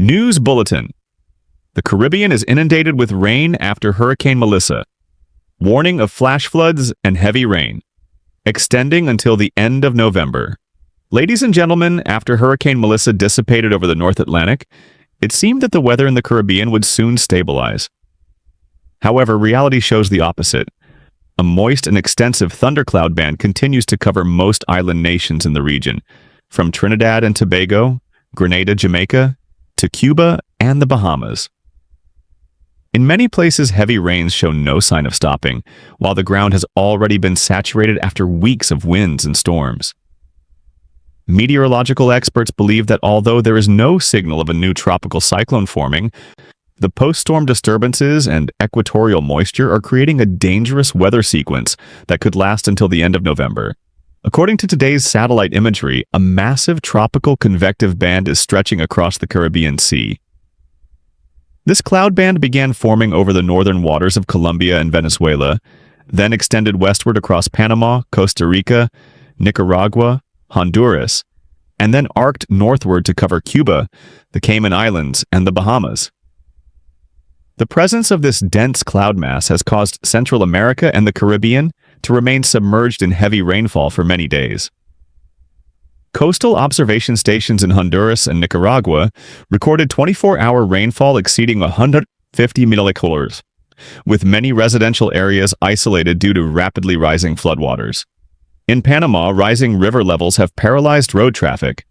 News Bulletin. The Caribbean is inundated with rain after Hurricane Melissa. Warning of flash floods and heavy rain, extending until the end of November. Ladies and gentlemen, after Hurricane Melissa dissipated over the North Atlantic, it seemed that the weather in the Caribbean would soon stabilize. However, reality shows the opposite. A moist and extensive thundercloud band continues to cover most island nations in the region, from Trinidad and Tobago, Grenada, Jamaica, to Cuba and the Bahamas. In many places, heavy rains show no sign of stopping, while the ground has already been saturated after weeks of winds and storms. Meteorological experts believe that although there is no signal of a new tropical cyclone forming, the post-storm disturbances and equatorial moisture are creating a dangerous weather sequence that could last until the end of November. According to today's satellite imagery, a massive tropical convective band is stretching across the Caribbean Sea. This cloud band began forming over the northern waters of Colombia and Venezuela, then extended westward across Panama, Costa Rica, Nicaragua, Honduras, and then arced northward to cover Cuba, the Cayman Islands, and the Bahamas. The presence of this dense cloud mass has caused Central America and the Caribbean to remain submerged in heavy rainfall for many days. Coastal observation stations in Honduras and Nicaragua recorded 24-hour rainfall exceeding 150 millimeters, with many residential areas isolated due to rapidly rising floodwaters. In Panama, rising river levels have paralyzed road traffic,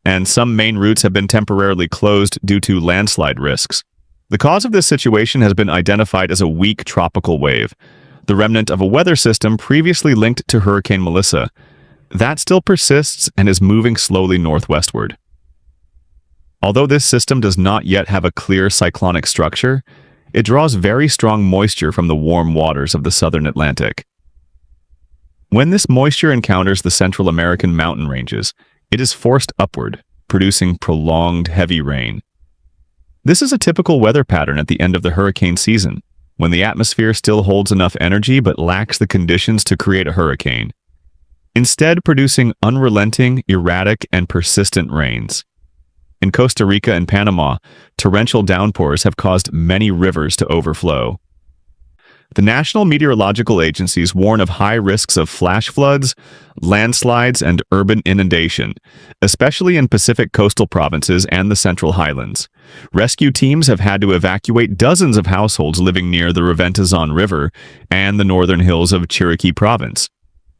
and some main routes have been temporarily closed due to landslide risks. The cause of this situation has been identified as a weak tropical wave, the remnant of a weather system previously linked to Hurricane Melissa. That still persists and is moving slowly northwestward. Although this system does not yet have a clear cyclonic structure, it draws very strong moisture from the warm waters of the southern Atlantic. When this moisture encounters the Central American mountain ranges, it is forced upward, producing prolonged heavy rain. This is a typical weather pattern at the end of the hurricane season, when the atmosphere still holds enough energy but lacks the conditions to create a hurricane, instead producing unrelenting, erratic, and persistent rains. In Costa Rica and Panama, torrential downpours have caused many rivers to overflow. The national meteorological agencies warn of high risks of flash floods, landslides, and urban inundation, especially in Pacific coastal provinces and the Central Highlands. Rescue teams have had to evacuate dozens of households living near the Reventazon River and the northern hills of Chiriquí Province.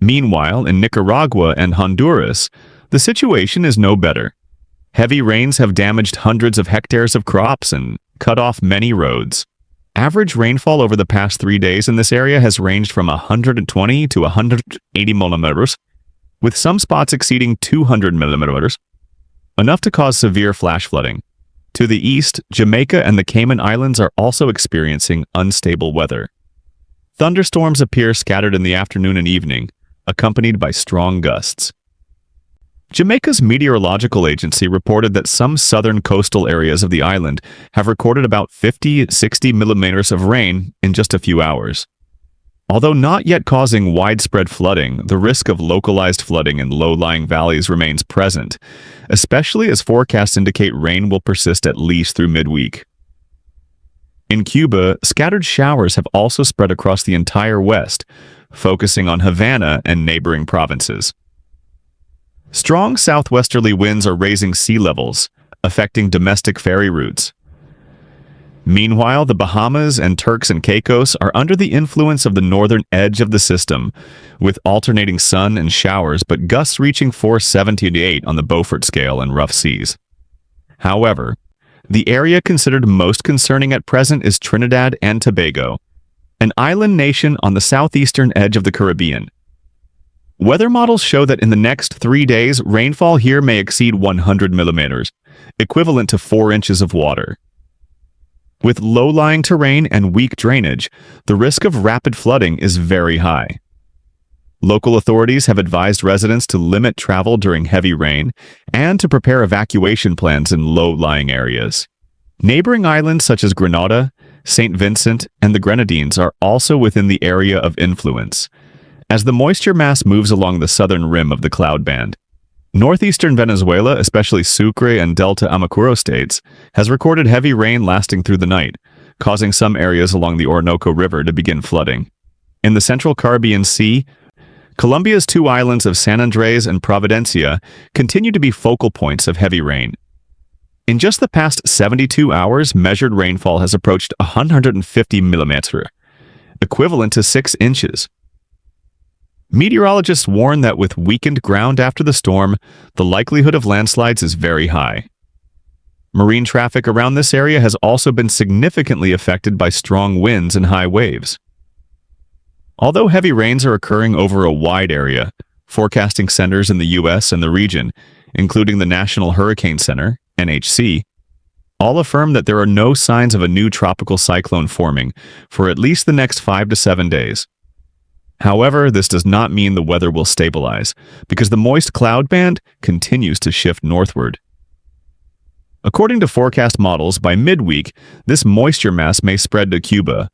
Meanwhile, in Nicaragua and Honduras, the situation is no better. Heavy rains have damaged hundreds of hectares of crops and cut off many roads. Average rainfall over the past 3 days in this area has ranged from 120 to 180 millimeters, with some spots exceeding 200 millimeters, enough to cause severe flash flooding. To the east, Jamaica and the Cayman Islands are also experiencing unstable weather. Thunderstorms appear scattered in the afternoon and evening, accompanied by strong gusts. Jamaica's meteorological agency reported that some southern coastal areas of the island have recorded about 50-60 millimeters of rain in just a few hours. Although not yet causing widespread flooding, the risk of localized flooding in low-lying valleys remains present, especially as forecasts indicate rain will persist at least through midweek. In Cuba, scattered showers have also spread across the entire west, focusing on Havana and neighboring provinces. Strong southwesterly winds are raising sea levels, affecting domestic ferry routes. Meanwhile, the Bahamas and Turks and Caicos are under the influence of the northern edge of the system, with alternating sun and showers but gusts reaching force 78 on the Beaufort scale and rough seas. However, the area considered most concerning at present is Trinidad and Tobago, an island nation on the southeastern edge of the Caribbean. Weather models show that in the next 3 days, rainfall here may exceed 100 millimeters, equivalent to 4 inches of water. With low-lying terrain and weak drainage, the risk of rapid flooding is very high. Local authorities have advised residents to limit travel during heavy rain and to prepare evacuation plans in low-lying areas. Neighboring islands such as Grenada, St. Vincent, and the Grenadines are also within the area of influence, as the moisture mass moves along the southern rim of the cloud band. Northeastern Venezuela, especially Sucre and Delta Amacuro states, has recorded heavy rain lasting through the night, causing some areas along the Orinoco River to begin flooding. In the central Caribbean Sea, Colombia's two islands of San Andres and Providencia continue to be focal points of heavy rain. In just the past 72 hours, measured rainfall has approached 150 millimeters, equivalent to 6 inches. Meteorologists warn that with weakened ground after the storm, the likelihood of landslides is very high. Marine traffic around this area has also been significantly affected by strong winds and high waves. Although heavy rains are occurring over a wide area, forecasting centers in the U.S. and the region, including the National Hurricane Center, NHC, all affirm that there are no signs of a new tropical cyclone forming for at least the next 5 to 7 days. However, this does not mean the weather will stabilize, because the moist cloud band continues to shift northward. According to forecast models, by midweek, this moisture mass may spread to Cuba,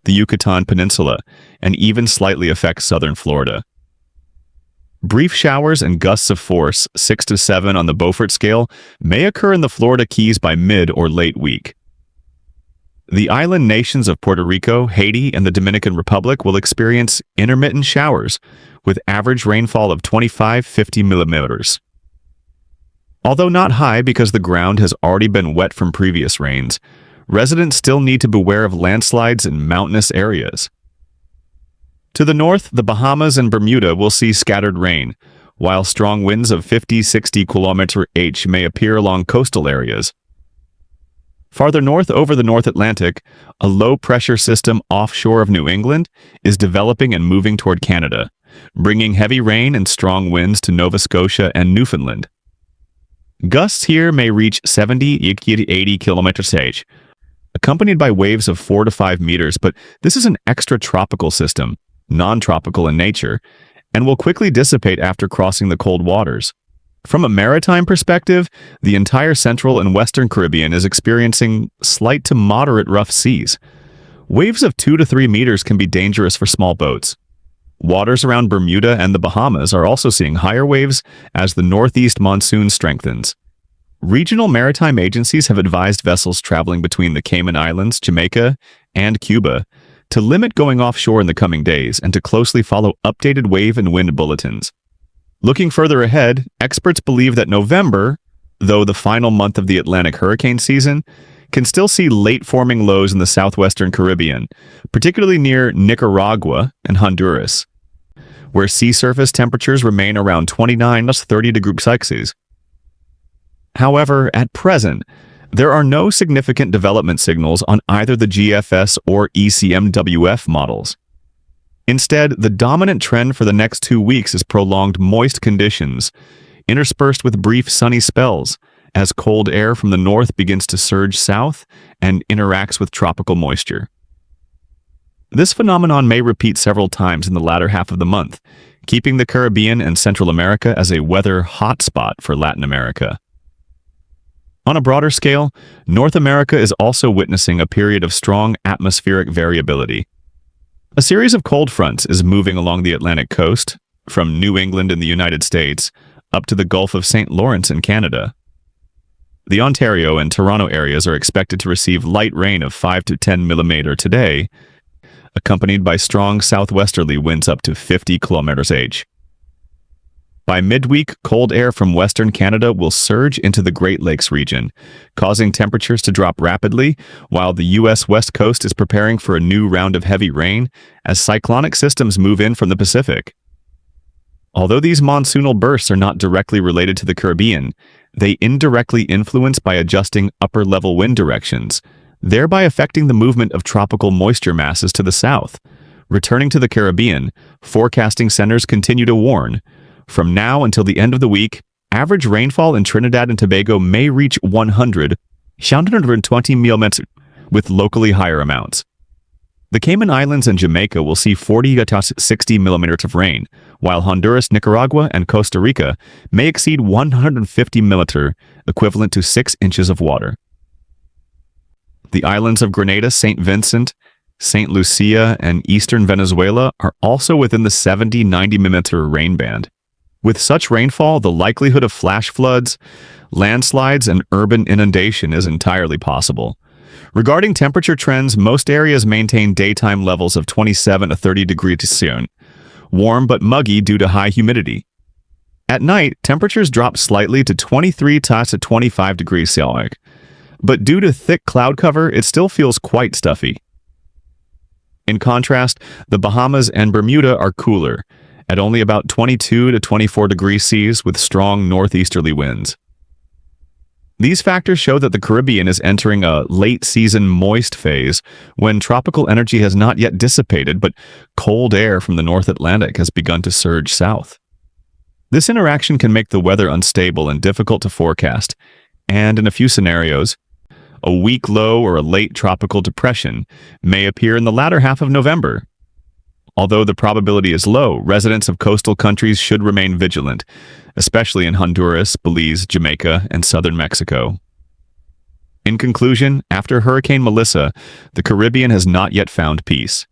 the Yucatan Peninsula, and even slightly affect southern Florida. Brief showers and gusts of force, 6 to 7 on the Beaufort scale, may occur in the Florida Keys by mid or late week. The island nations of Puerto Rico, Haiti, and the Dominican Republic will experience intermittent showers, with average rainfall of 25-50 millimeters. Although not high because the ground has already been wet from previous rains, residents still need to beware of landslides in mountainous areas. To the north, the Bahamas and Bermuda will see scattered rain, while strong winds of 50-60 km/h may appear along coastal areas. Farther north over the North Atlantic, a low-pressure system offshore of New England is developing and moving toward Canada, bringing heavy rain and strong winds to Nova Scotia and Newfoundland. Gusts here may reach 70-80 km/h, accompanied by waves of 4 to 5 meters, but this is an extratropical system, non-tropical in nature, and will quickly dissipate after crossing the cold waters. From a maritime perspective, the entire central and western Caribbean is experiencing slight to moderate rough seas. Waves of 2 to 3 meters can be dangerous for small boats. Waters around Bermuda and the Bahamas are also seeing higher waves as the northeast monsoon strengthens. Regional maritime agencies have advised vessels traveling between the Cayman Islands, Jamaica, and Cuba to limit going offshore in the coming days and to closely follow updated wave and wind bulletins. Looking further ahead, experts believe that November, though the final month of the Atlantic hurricane season, can still see late-forming lows in the southwestern Caribbean, particularly near Nicaragua and Honduras, where sea surface temperatures remain around 29 to 30 degrees Celsius. However, at present, there are no significant development signals on either the GFS or ECMWF models. Instead, the dominant trend for the next 2 weeks is prolonged moist conditions, interspersed with brief sunny spells, as cold air from the north begins to surge south and interacts with tropical moisture. This phenomenon may repeat several times in the latter half of the month, keeping the Caribbean and Central America as a weather hotspot for Latin America. On a broader scale, North America is also witnessing a period of strong atmospheric variability. A series of cold fronts is moving along the Atlantic coast, from New England in the United States up to the Gulf of St. Lawrence in Canada. The Ontario and Toronto areas are expected to receive light rain of 5 to 10 millimeters today, accompanied by strong southwesterly winds up to 50 km/h. By midweek, cold air from western Canada will surge into the Great Lakes region, causing temperatures to drop rapidly, while the U.S. West Coast is preparing for a new round of heavy rain as cyclonic systems move in from the Pacific. Although these monsoonal bursts are not directly related to the Caribbean, they indirectly influence by adjusting upper-level wind directions, thereby affecting the movement of tropical moisture masses to the south. Returning to the Caribbean, forecasting centers continue to warn, from now until the end of the week, average rainfall in Trinidad and Tobago may reach 120 millimeters, with locally higher amounts. The Cayman Islands and Jamaica will see 40 to 60 millimeters of rain, while Honduras, Nicaragua, and Costa Rica may exceed 150 millimeters, equivalent to 6 inches of water. The islands of Grenada, St. Vincent, St. Lucia, and eastern Venezuela are also within the 70-90 millimeter rain band. With such rainfall, the likelihood of flash floods, landslides, and urban inundation is entirely possible. Regarding temperature trends, most areas maintain daytime levels of 27 to 30 degrees Celsius, warm but muggy due to high humidity. At night, temperatures drop slightly to 23 to 25 degrees Celsius, but due to thick cloud cover, it still feels quite stuffy. In contrast, the Bahamas and Bermuda are cooler, at only about 22 to 24 degrees Celsius with strong northeasterly winds. These factors show that the Caribbean is entering a late-season moist phase when tropical energy has not yet dissipated, but cold air from the North Atlantic has begun to surge south. This interaction can make the weather unstable and difficult to forecast, and in a few scenarios, a weak low or a late tropical depression may appear in the latter half of November. Although the probability is low, residents of coastal countries should remain vigilant, especially in Honduras, Belize, Jamaica, and southern Mexico. In conclusion, after Hurricane Melissa, the Caribbean has not yet found peace.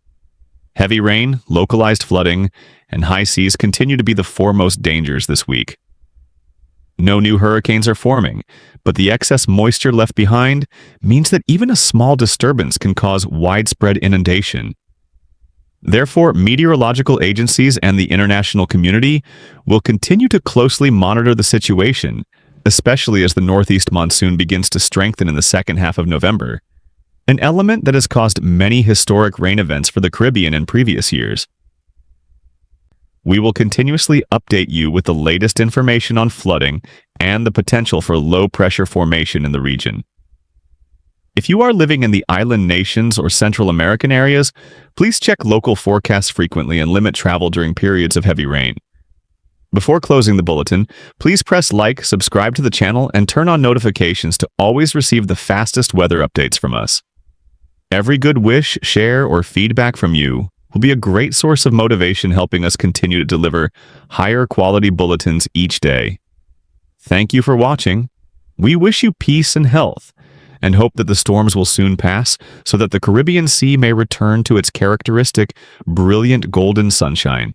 Heavy rain, localized flooding, and high seas continue to be the foremost dangers this week. No new hurricanes are forming, but the excess moisture left behind means that even a small disturbance can cause widespread inundation. Therefore, meteorological agencies and the international community will continue to closely monitor the situation, especially as the northeast monsoon begins to strengthen in the second half of November, an element that has caused many historic rain events for the Caribbean in previous years. We will continuously update you with the latest information on flooding and the potential for low-pressure formation in the region. If you are living in the island nations or Central American areas, please check local forecasts frequently and limit travel during periods of heavy rain. Before closing the bulletin, please press like, subscribe to the channel, and turn on notifications to always receive the fastest weather updates from us. Every good wish, share, or feedback from you will be a great source of motivation helping us continue to deliver higher quality bulletins each day. Thank you for watching. We wish you peace and health, and hope that the storms will soon pass so that the Caribbean Sea may return to its characteristic, brilliant golden sunshine.